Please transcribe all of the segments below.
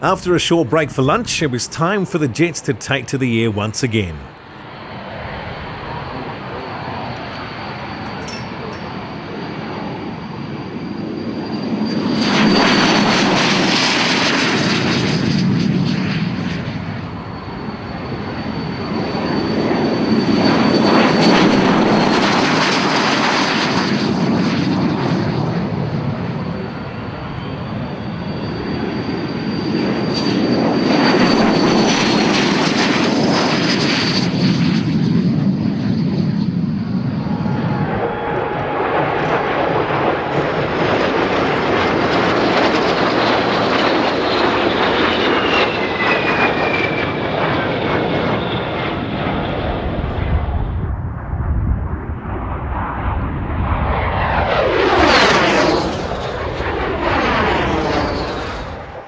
After a short break for lunch, it was time for the jets to take to the air once again.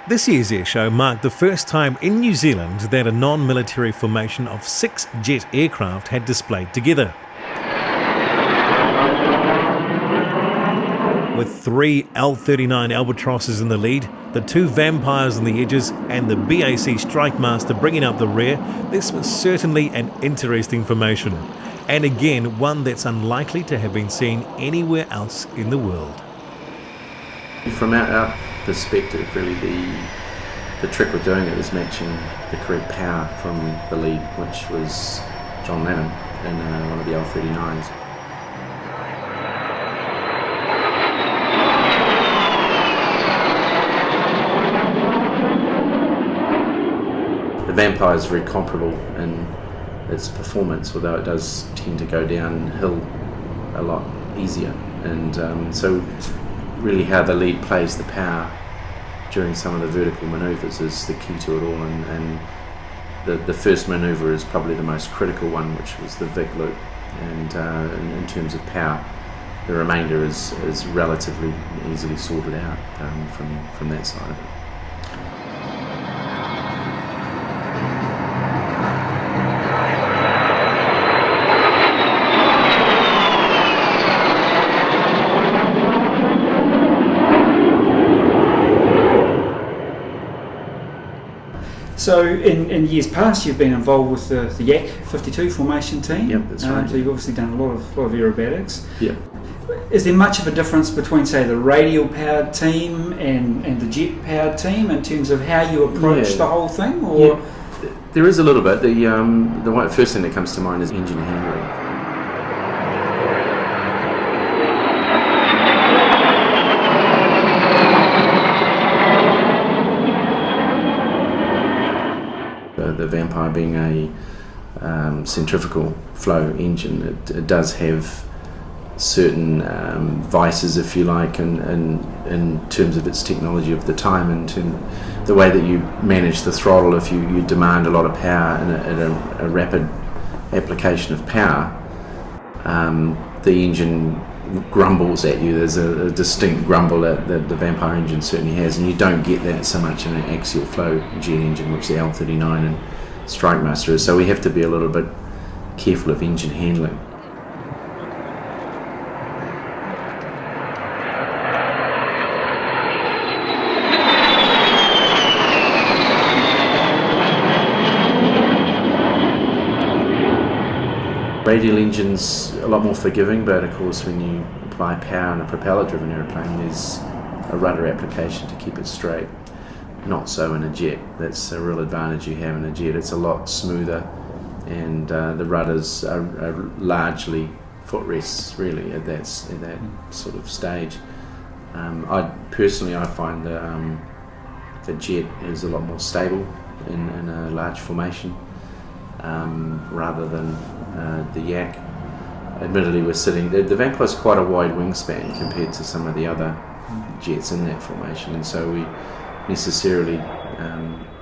This year's airshow marked the first time in New Zealand that a non-military formation of 6 jet aircraft had displayed together. With 3 L-39 Albatrosses in the lead, the 2 Vampires on the edges and the BAC Strikemaster bringing up the rear, this was certainly an interesting formation. And again, one that's unlikely to have been seen anywhere else in the world. From our perspective, really the trick with doing it is matching the correct power from the lead, which was John Lennon in one of the L-39s. The Vampire is very comparable in its performance, although it does tend to go downhill a lot easier, and so really how the lead plays the power during some of the vertical manoeuvres is the key to it all, and the first manoeuvre is probably the most critical one, which was the Vic loop, and in terms of power the remainder is relatively easily sorted out from that side of it. So in years past, you've been involved with the Yak 52 formation team. Yep, that's right. So you've obviously done a lot of aerobatics. Yep. Is there much of a difference between, say, the radial-powered team and the jet-powered team in terms of how you approach the whole thing? Or there is a little bit. The first thing that comes to mind is engine handling. The Vampire being a centrifugal flow engine, it does have certain vices, if you like, in terms of its technology of the time, and the way that you manage the throttle. If you demand a lot of power and a rapid application of power, the engine grumbles at you. There's a distinct grumble that the Vampire engine certainly has, and you don't get that so much in an axial flow jet engine, which the L-39 and Strikemaster is. So we have to be a little bit careful of engine handling. Radial engines a lot more forgiving, but of course when you apply power in a propeller-driven aeroplane, there's a rudder application to keep it straight. Not so in a jet. That's a real advantage you have in a jet. It's a lot smoother, and the rudders are largely footrests really at that sort of stage. I find the jet is a lot more stable in a large formation rather than the Yak. Admittedly, we're sitting. The Vampire's quite a wide wingspan compared to some of the other jets in that formation, and so we necessarily,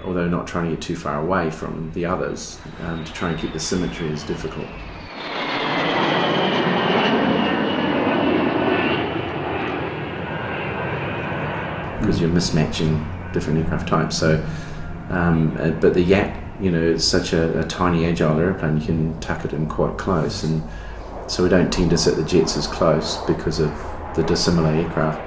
although not trying to get too far away from the others, to try and keep the symmetry is difficult. Because you're mismatching different aircraft types. So, but the Yak, it's such a tiny, agile airplane. You can tuck it in quite close, and so we don't tend to sit the jets as close because of the dissimilar aircraft.